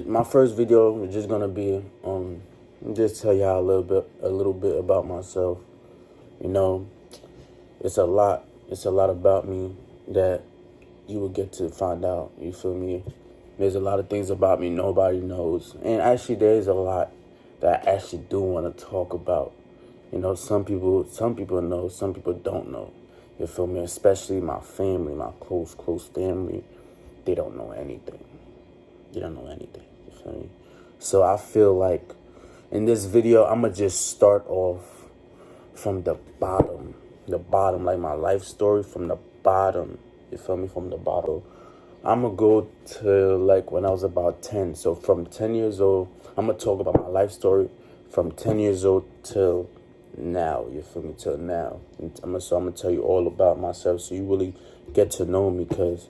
My first video is just gonna be just tell y'all a little bit about myself. You know, it's a lot. It's a lot about me that you will get to find out. You feel me? There's a lot of things about me nobody knows, and actually, there's a lot that I actually do want to talk about. Some people know, some people don't know. You feel me? Especially my family, my close family. They don't know anything. They don't know anything. You feel me? So I feel like in this video, I'm going to just start off from the bottom. The bottom, like my life story from the bottom. You feel me? From the bottom. I'm going to go to like when I was about 10. So from 10 years old, I'm going to talk about my life story from 10 years old till now. You feel me? Till now. So I'm going to tell you all about myself so you really get to know me, because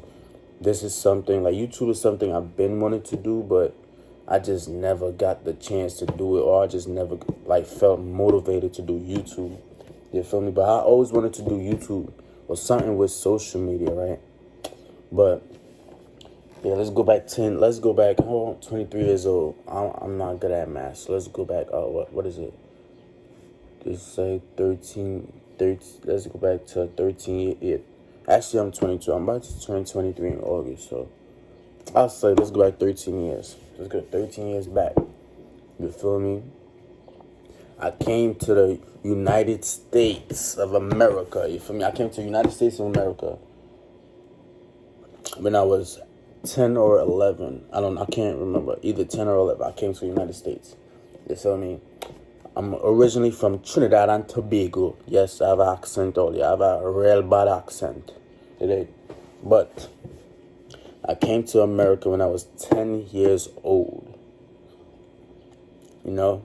this is something, like YouTube is something I've been wanting to do, but I just never got the chance to do it, or I just never like felt motivated to do YouTube. You feel me? But I always wanted to do YouTube or something with social media, right? But yeah, let's go back 10. Let's go back. Oh, 23 years old. I'm not good at math. So let's go back. What is it? Let's say 13. Let's go back to 13 years. Actually, I'm 22. I'm about to turn 23 in August. So I'll say let's go back 13 years. Let's go 13 years back. You feel me? I came to the United States of America. You feel me? I came to the United States of America when I was 10 or 11. I can't remember. Either 10 or 11. I came to the United States. You feel me? I'm originally from Trinidad and Tobago. Yes, I have an accent all. I have a real bad accent. But I came to America when I was 10 years old. You know?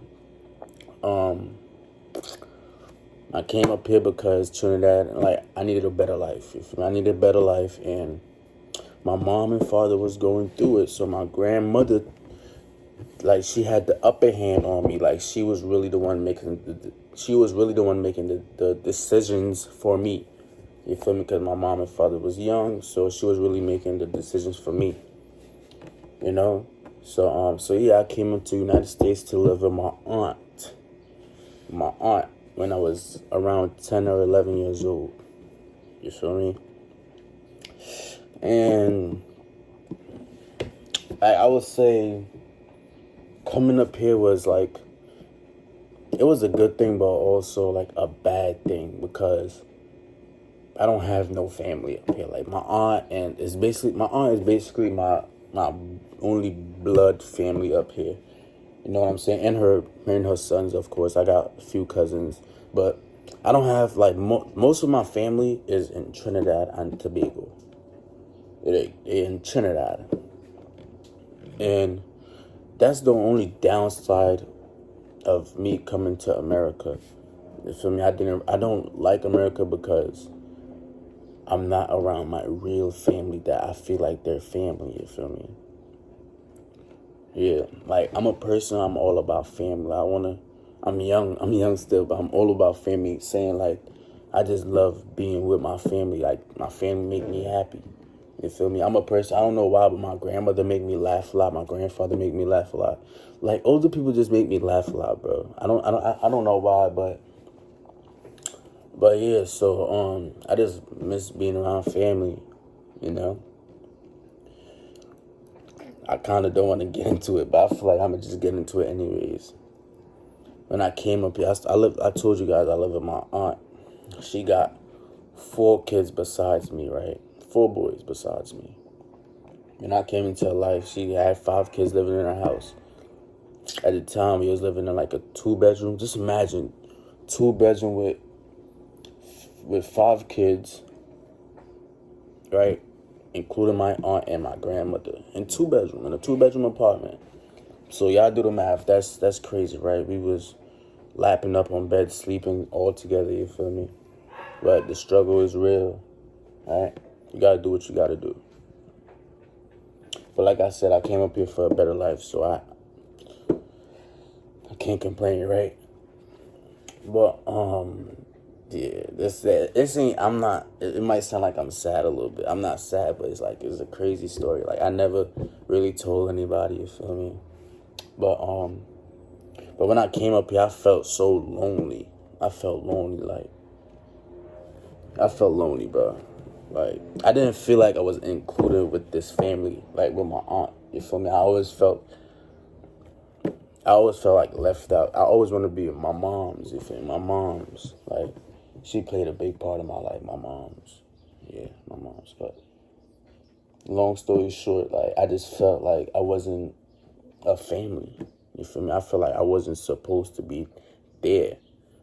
I came up here because Trinidad, like, I needed a better life. I needed a better life, and my mom and father was going through it. So my grandmother, like, she had the upper hand on me. Like, she was really the one making the decisions for me. You feel me? Because my mom and father was young, so she was really making the decisions for me. You know? So yeah, I came into the United States to live with my aunt. When I was around 10 or 11 years old. You feel me? And I would say coming up here was like, it was a good thing, but also like a bad thing, because I don't have no family up here. Like my aunt is basically my only blood family up here. You know what I'm saying? And her and her sons, of course. I got a few cousins, but I don't have like most of my family is in Trinidad and Tobago. They're in Trinidad, and that's the only downside of me coming to America. You feel me? I don't like America because I'm not around my real family that I feel like they're family. You feel me? Yeah, like I'm a person. I'm all about family. I'm young. I'm young still, but I'm all about family. Saying like, I just love being with my family. Like my family make me happy. You feel me? I'm a person. I don't know why, but my grandmother make me laugh a lot. My grandfather make me laugh a lot. Like older people just make me laugh a lot, bro. I don't know why, but yeah. So I just miss being around family. You know. I kind of don't want to get into it, but I feel like I'm gonna just get into it anyways. When I came up here, I told you guys I live with my aunt. She got 4 kids besides me, right? 4 boys besides me. When I came into her life, she had 5 kids living in her house. At the time, we was living in like a 2-bedroom. Just imagine, 2-bedroom with 5 kids, right? Including my aunt and my grandmother, in a 2-bedroom apartment. So y'all do the math. That's crazy, right? We was lapping up on bed, sleeping all together. You feel me? But the struggle is real, right? You gotta do what you gotta do. But like I said, I came up here for a better life, so I can't complain, right? But Yeah, this ain't. I'm not. It might sound like I'm sad a little bit. I'm not sad, but it's a crazy story. Like I never really told anybody. You feel me? But but when I came up here, I felt so lonely. I felt lonely. Like I felt lonely, bro. Like I didn't feel like I was included with this family, like with my aunt. You feel me? I always felt like left out. I always want to be with my mom's. You feel me? My mom's like she played a big part of my life. My mom's, yeah, my mom's. But long story short, like I just felt like I wasn't a family. You feel me? I felt like I wasn't supposed to be there.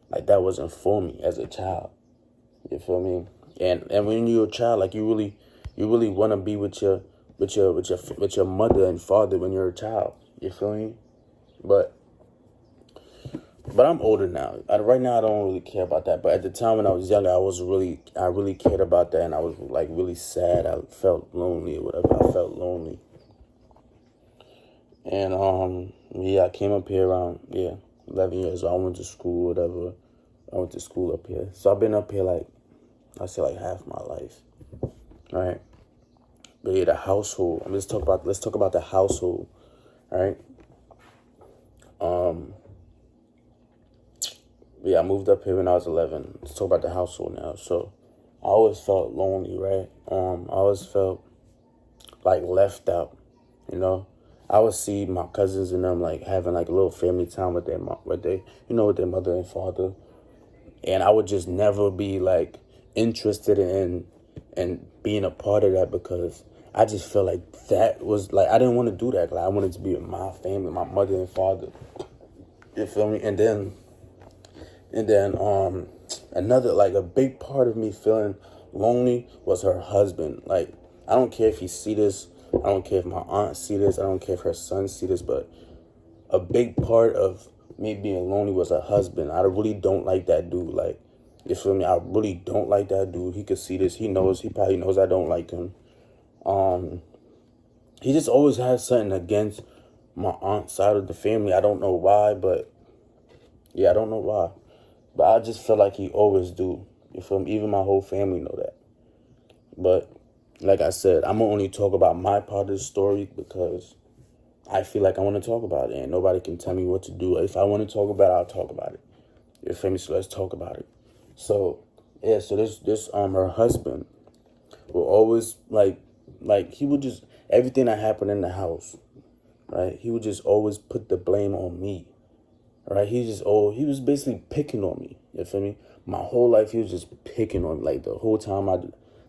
Like that wasn't for me as a child. You feel me? And when you're a child, like you really want to be with your mother and father when you're a child. You feel me? But I'm older now. Right now, I don't really care about that. But at the time when I was younger, I really cared about that, and I was like really sad. I felt lonely or whatever. I felt lonely, and yeah, I came up here around 11 years old. I went to school, whatever. I went to school up here, so I've been up here like I say like half my life, right? But yeah, the household. Let's talk about the household, right? Yeah, I moved up here when I was 11. Let's talk about the household now. So, I always felt lonely, right? I always felt like left out, you know. I would see my cousins and them like having like a little family time with with their mother and father, and I would just never be like interested in being a part of that because I just felt like that was like I didn't want to do that. Like I wanted to be with my family, my mother and father. You feel me? And then another like a big part of me feeling lonely was her husband. Like I don't care if he see this, I don't care if my aunt see this, I don't care if her son see this, but a big part of me being lonely was her husband. I really don't like that dude. Like you feel me? I really don't like that dude. He could see this. He probably knows I don't like him. He just always has something against my aunt's side of the family. I don't know why, but yeah, I don't know why. But I just feel like he always do. You feel me? Even my whole family know that. But like I said, I'm gonna only talk about my part of the story because I feel like I want to talk about it, and nobody can tell me what to do. If I want to talk about it, I'll talk about it. You feel me? So let's talk about it. So yeah, so this her husband will always like he would just everything that happened in the house, right? He would just always put the blame on me. Right? He was basically picking on me. You feel me? My whole life he was just picking on me. Like the whole time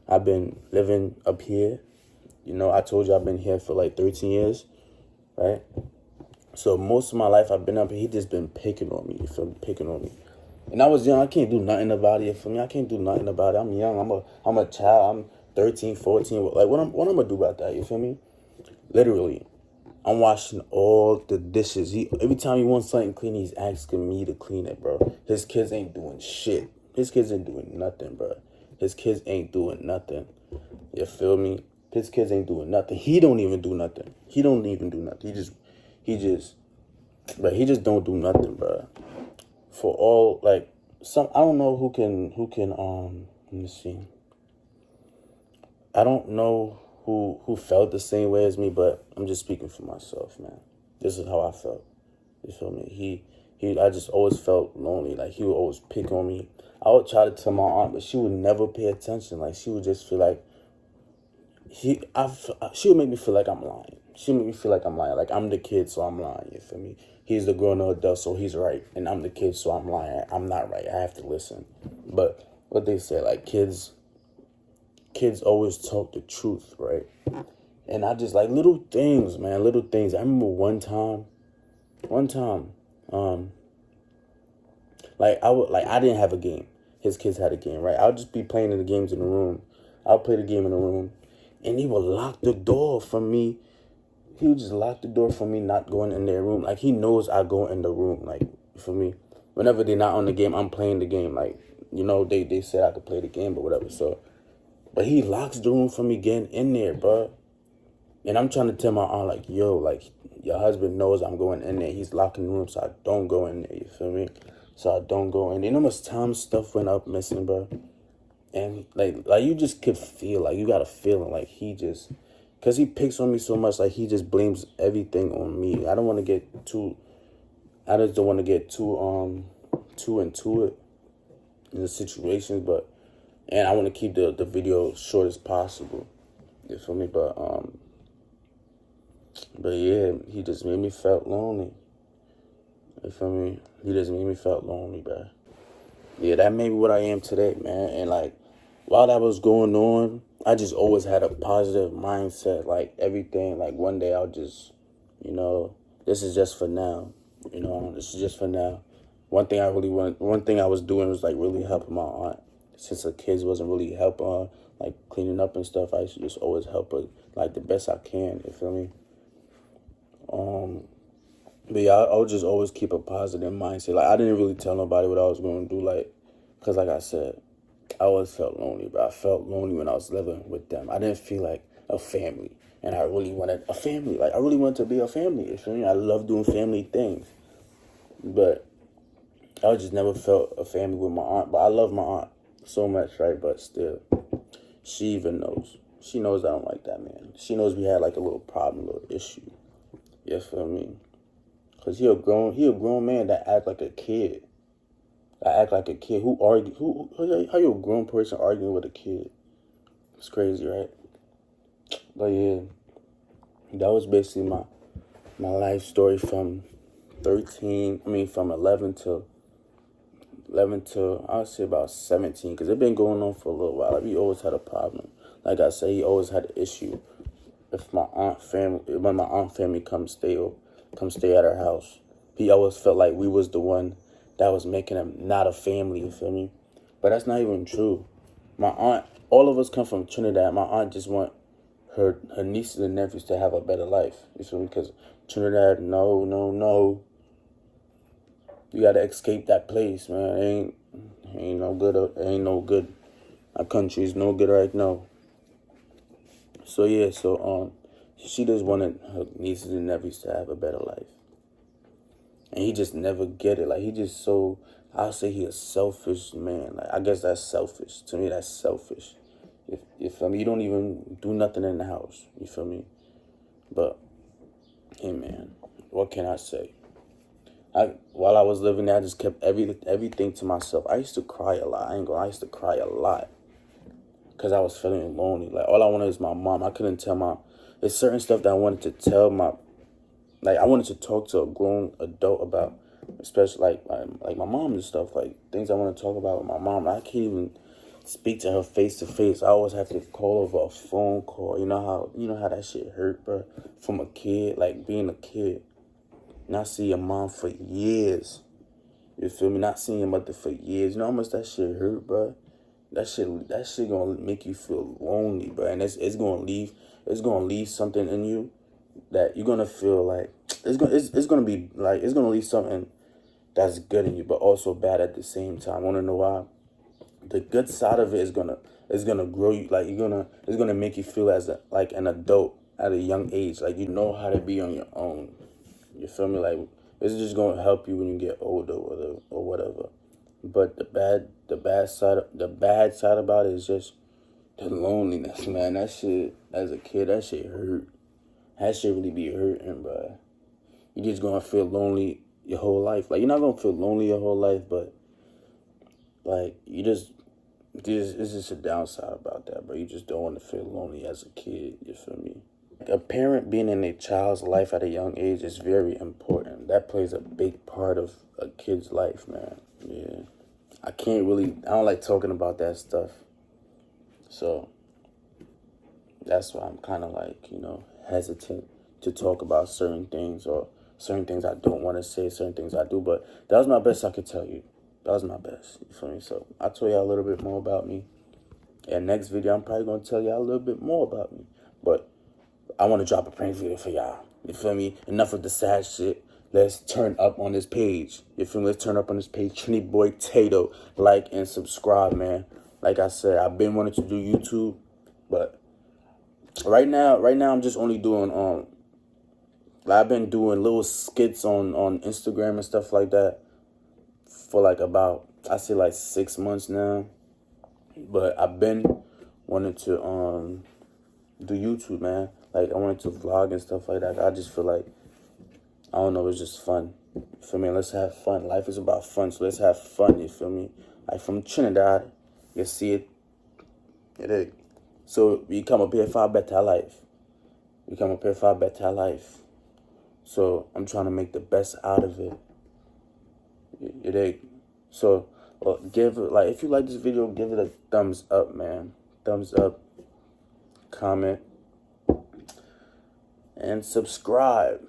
I've been living up here. You know, I told you I've been here for like 13 years, right? So most of my life I've been up here, he just been picking on me. You feel me? Picking on me. And I was young, I can't do nothing about it. You feel me? I can't do nothing about it. I'm young, I'm a child, I'm 13, 14. Like what I'm gonna do about that, you feel me? Literally. I'm washing all the dishes. Every time he wants something clean, he's asking me to clean it, bro. His kids ain't doing shit. His kids ain't doing nothing, bro. His kids ain't doing nothing. You feel me? His kids ain't doing nothing. He don't even do nothing. He don't even do nothing. But he just don't do nothing, bro. For all like I don't know who can let me see. I don't know who felt the same way as me, but I'm just speaking for myself, man. This is how I felt. You feel me? I just always felt lonely. Like he would always pick on me. I would try to tell my aunt, but she would never pay attention. Like she would just feel like she would make me feel like I'm lying. She would make me feel like I'm lying. Like I'm the kid, so I'm lying. You feel me? He's the grown adult, so he's right, and I'm the kid, so I'm lying. I'm not right. I have to listen. But what they say, like kids always talk the truth, right? And I just like little things, man, little things. I remember one time, I didn't have a game. His kids had a game, right? I'll just be playing in the games in the room. I'll play the game in the room, and he would lock the door from me. He would just lock the door from me not going in their room. Like he knows I go in the room, like for me. Whenever they're not on the game, I'm playing the game. Like, you know, they said I could play the game or whatever. So, but he locks the room from me getting in there, bro. And I'm trying to tell my aunt, like, yo, like, your husband knows I'm going in there. He's locking the room so I don't go in there, you feel me? so I don't go in. You know how much time stuff went up missing, bro? And like you just could feel, like you got a feeling like he just, cause he picks on me so much, like he just blames everything on me. I don't want to get too, I just don't want to get too into it in the situation, and I want to keep the video short as possible. You feel me? But yeah, he just made me felt lonely. You feel me? He just made me felt lonely, bro. Yeah, that made me what I am today, man. And like, while that was going on, I just always had a positive mindset. Like everything, like one day I'll just, this is just for now. This is just for now. One thing I was doing was like really helping my aunt. Since the kids wasn't really helping her, like cleaning up and stuff, I used to just always help her like the best I can. You feel me? But yeah, I would just always keep a positive mindset. Like I didn't really tell nobody what I was going to do, like, cause like I said, I always felt lonely. But I felt lonely when I was living with them. I didn't feel like a family, and I really wanted a family. Like I really wanted to be a family. You feel me? I love doing family things, but I just never felt a family with my aunt. But I love my aunt so much, right? But still, she even knows. She knows I don't like that man. She knows we had like a little problem, a little issue. You feel me? Cause he a grown man that act like a kid. I act like a kid who argue. How you a grown person arguing with a kid? It's crazy, right? But yeah, that was basically my life story from from 11 to I would say about 17, because it been going on for a little while. Like, we always had a problem. Like I say, he always had an issue if when my aunt family come stay at our house. He always felt like we was the one that was making him not a family, you feel me? But that's not even true. My aunt, all of us come from Trinidad. My aunt just want her nieces and nephews to have a better life, you feel me? Because Trinidad, no. You gotta escape that place, man. Ain't no good. Our country's no good right now. So yeah, she just wanted her nieces and nephews to have a better life. And he just never get it. Like, he just I'll say he a selfish man. Like, I guess that's selfish. To me, that's selfish. You feel me? You don't even do nothing in the house. You feel me? But, hey, man, what can I say? While I was living there, I just kept everything to myself. I used to cry a lot. I used to cry a lot. Because I was feeling lonely. Like, all I wanted was my mom. I couldn't tell there's certain stuff that I wanted to tell I wanted to talk to a grown adult about, especially like my mom and stuff, like things I want to talk about with my mom. I can't even speak to her face to face. I always have to call over a phone call. You know how that shit hurt, bro? From a kid, like being a kid, not see your mom for years. You feel me? Not seeing your mother for years. You know how much that shit hurt, bro? That shit gonna make you feel lonely, bro, and it's gonna leave something in you that you're gonna feel like it's gonna leave something that's good in you, but also bad at the same time. Wanna know why? The good side of it is gonna grow you. Like it's gonna make you feel as an adult at a young age. Like you know how to be on your own. You feel me? Like it's just gonna help you when you get older or whatever. But the bad side about it is just the loneliness, man. That shit, as a kid, that shit hurt. That shit really be hurting, bro. You just gonna feel lonely your whole life. Like, you're not gonna feel lonely your whole life, but like it's just a downside about that, bro. You just don't want to feel lonely as a kid. You feel me? A parent being in a child's life at a young age is very important. That plays a big part of a kid's life, man. Yeah. I don't like talking about that stuff. So that's why I'm kind of like, hesitant to talk about certain things, or certain things I don't want to say, certain things I do. But that was my best I could tell you. That was my best. You feel me? So I told y'all a little bit more about me. And next video, I'm probably going to tell y'all a little bit more about me. But I want to drop a prank video for y'all. You feel me? Enough of the sad shit. Let's turn up on this page. You feel me? Let's turn up on this page. Trini Boy Tato. Like and subscribe, man. Like I said, I've been wanting to do YouTube, but right now I'm just only doing I've been doing little skits on Instagram and stuff like that for like about, I say like 6 months now. But I've been wanting to do YouTube, man. Like I wanted to vlog and stuff like that. I just feel like, I don't know, it's just fun. You feel me? Let's have fun. Life is about fun, so let's have fun, you feel me? Like from Trinidad, you see it. It is. So we come up here for a better life. We come up here for a better life. So I'm trying to make the best out of it. It is. So give it, like, if you like this video, give it a thumbs up, man. Thumbs up, comment, and subscribe.